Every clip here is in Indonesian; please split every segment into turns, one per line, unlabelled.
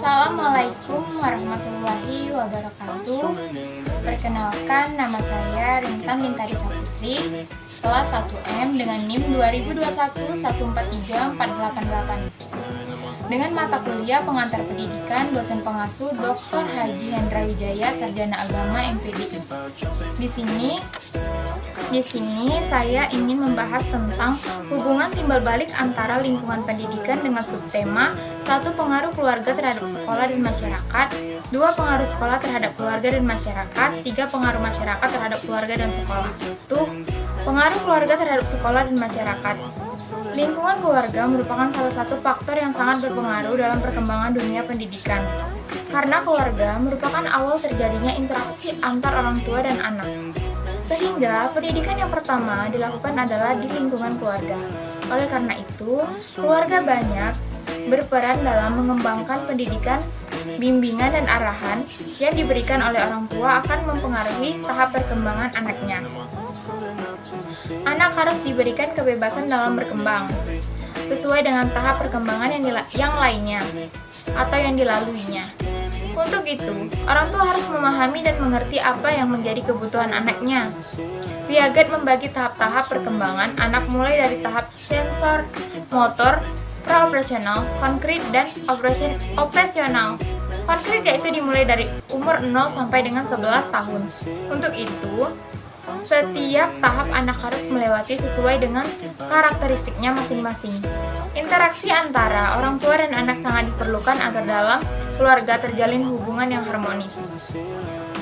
Assalamualaikum warahmatullahi wabarakatuh. Perkenalkan, nama saya Rintan Lintari Saputri, kelas 1M dengan NIM 2021143488. Dengan mata kuliah pengantar pendidikan, dosen pengasuh Dr. Haji Hendra Wijaya, Sarjana Agama MPDI. Di sini saya ingin membahas tentang hubungan timbal balik antara lingkungan pendidikan dengan subtema 1. Pengaruh keluarga terhadap sekolah dan masyarakat, 2. Pengaruh sekolah terhadap keluarga dan masyarakat, 3. Pengaruh masyarakat terhadap keluarga dan sekolah. Pengaruh keluarga terhadap sekolah dan masyarakat. Lingkungan keluarga merupakan salah satu faktor yang sangat berpengaruh dalam perkembangan dunia pendidikan. Karena keluarga merupakan awal terjadinya interaksi antar orang tua dan anak. Sehingga pendidikan yang pertama dilakukan adalah di lingkungan keluarga. Oleh karena itu, keluarga banyak berperan dalam mengembangkan pendidikan, bimbingan, dan arahan yang diberikan oleh orang tua akan mempengaruhi tahap perkembangan anaknya. Anak harus diberikan kebebasan dalam berkembang, sesuai dengan tahap perkembangan yang lainnya atau yang dilaluinya. Untuk itu, orang tua harus memahami dan mengerti apa yang menjadi kebutuhan anaknya. Piaget membagi tahap-tahap perkembangan anak mulai dari tahap sensor, motor, pra-operasional, konkret, dan operasional. Konkret yaitu dimulai dari umur 0 sampai dengan 11 tahun. Untuk itu, setiap tahap anak harus melewati sesuai dengan karakteristiknya masing-masing. Interaksi antara orang tua dan anak sangat diperlukan agar dalam keluarga terjalin hubungan yang harmonis.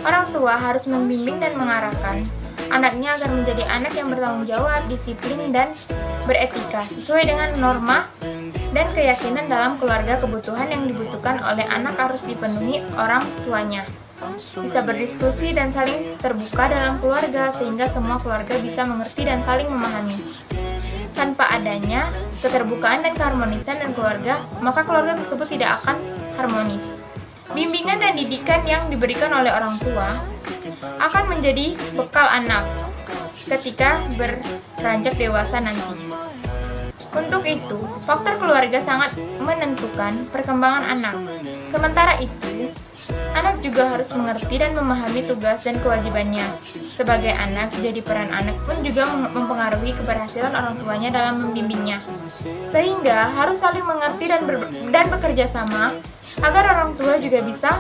Orang tua harus membimbing dan mengarahkan anaknya agar menjadi anak yang bertanggung jawab, disiplin, dan beretika sesuai dengan norma dan keyakinan dalam keluarga. Kebutuhan yang dibutuhkan oleh anak harus dipenuhi orang tuanya. Bisa berdiskusi dan saling terbuka dalam keluarga sehingga semua keluarga bisa mengerti dan saling memahami. Tanpa adanya keterbukaan dan keharmonisan dan keluarga, maka keluarga tersebut tidak akan harmonis. Bimbingan dan didikan yang diberikan oleh orang tua akan menjadi bekal anak ketika beranjak dewasa nantinya. Untuk itu, faktor keluarga sangat menentukan perkembangan anak. Sementara itu, anak juga harus mengerti dan memahami tugas dan kewajibannya. Sebagai anak, jadi peran anak pun juga mempengaruhi keberhasilan orang tuanya dalam membimbingnya. Sehingga harus saling mengerti dan bekerja sama agar orang tua juga bisa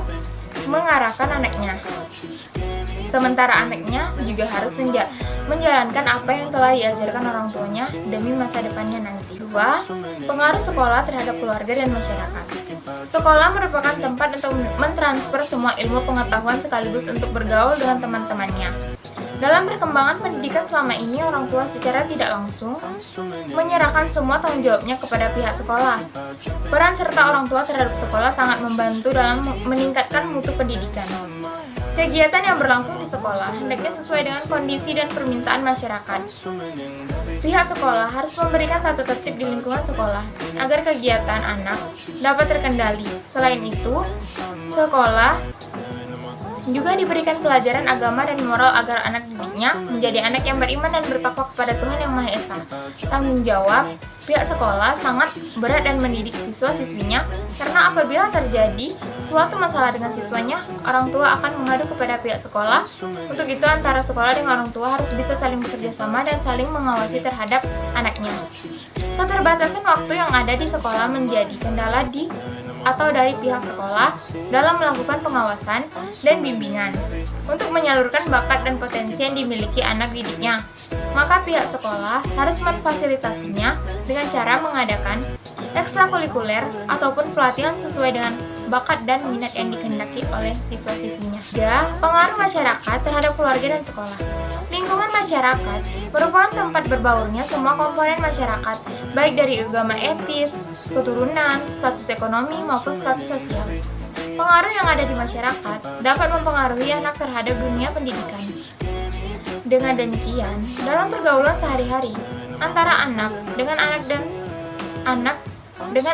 mengarahkan anaknya. Sementara anaknya juga harus menjalankan apa yang telah diajarkan orang tuanya demi masa depannya nanti. 2. Pengaruh sekolah terhadap keluarga dan masyarakat. Sekolah merupakan tempat untuk mentransfer semua ilmu pengetahuan sekaligus untuk bergaul dengan teman-temannya. Dalam perkembangan pendidikan selama ini, orang tua secara tidak langsung menyerahkan semua tanggung jawabnya kepada pihak sekolah. Peran serta orang tua terhadap sekolah sangat membantu dalam meningkatkan mutu pendidikan. Kegiatan yang berlangsung di sekolah hendaknya sesuai dengan kondisi dan permintaan masyarakat. Pihak sekolah harus memberikan tata tertib di lingkungan sekolah agar kegiatan anak dapat terkendali. Selain itu, sekolah juga diberikan pelajaran agama dan moral agar anak didiknya menjadi anak yang beriman dan bertakwa kepada Tuhan Yang Maha Esa. Tanggung jawab pihak sekolah sangat berat dan mendidik siswa-siswinya, karena apabila terjadi suatu masalah dengan siswanya, orang tua akan mengadu kepada pihak sekolah. Untuk itu, antara sekolah dengan orang tua harus bisa saling bekerja sama dan saling mengawasi terhadap anaknya. Keterbatasan waktu yang ada di sekolah menjadi kendala dari pihak sekolah dalam melakukan pengawasan dan bimbingan untuk menyalurkan bakat dan potensi yang dimiliki anak didiknya. Maka pihak sekolah harus memfasilitasinya dengan cara mengadakan ekstrakurikuler ataupun pelatihan sesuai dengan bakat dan minat yang dikehendaki oleh siswa-siswinya. 3. Pengaruh masyarakat terhadap keluarga dan sekolah. Lingkungan masyarakat merupakan tempat berbaurnya semua komponen masyarakat, baik dari agama, etis, keturunan, status ekonomi, maupun status sosial. Pengaruh yang ada di masyarakat dapat mempengaruhi anak terhadap dunia pendidikan. Dengan demikian, dalam pergaulan sehari-hari antara anak dengan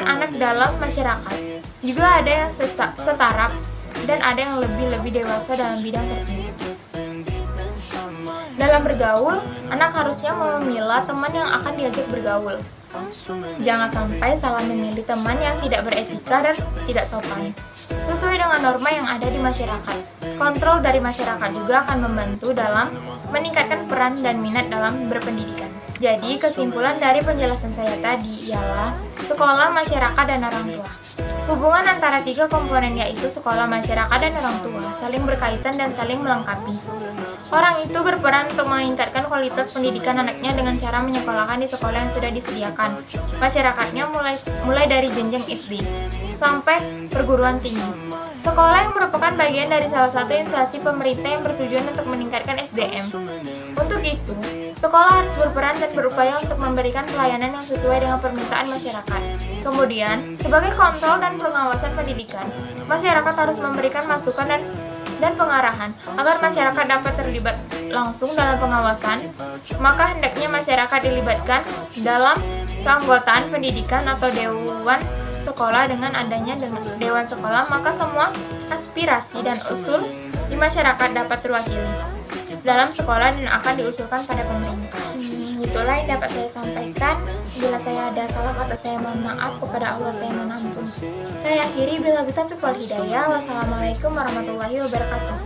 anak dalam masyarakat, juga ada yang setara dan ada yang lebih dewasa dalam bidang tertentu. Dalam bergaul, anak harusnya memilah teman yang akan diajak bergaul. Jangan sampai salah memilih teman yang tidak beretika dan tidak sopan. Sesuai dengan norma yang ada di masyarakat, kontrol dari masyarakat juga akan membantu dalam meningkatkan peran dan minat dalam berpendidikan. Jadi, kesimpulan dari penjelasan saya tadi ialah sekolah, masyarakat, dan orang tua. Hubungan antara tiga komponen yaitu sekolah, masyarakat, dan orang tua saling berkaitan dan saling melengkapi. Orang itu berperan untuk meningkatkan kualitas pendidikan anaknya dengan cara menyekolahkan di sekolah yang sudah disediakan. Masyarakatnya mulai dari jenjang SD sampai perguruan tinggi. Sekolah yang merupakan bagian dari salah satu instansi pemerintah yang bertujuan untuk meningkatkan SDM. Untuk itu, sekolah harus berperan dan berupaya untuk memberikan pelayanan yang sesuai dengan permintaan masyarakat. Kemudian, sebagai kontrol dan pengawasan pendidikan, masyarakat harus memberikan masukan dan pengarahan agar masyarakat dapat terlibat langsung dalam pengawasan. Maka hendaknya masyarakat dilibatkan dalam keanggotaan pendidikan atau dewan sekolah. Dengan adanya dewan sekolah, maka semua aspirasi dan usul di masyarakat dapat terwakili dalam sekolah dan akan diusulkan pada pemerintah. Itulah yang dapat saya sampaikan. Bila saya ada salah kata, saya mohon maaf. Kepada Allah saya mohon ampun. Saya akhiri bila taufiq wal hidayah. Wassalamualaikum warahmatullahi wabarakatuh.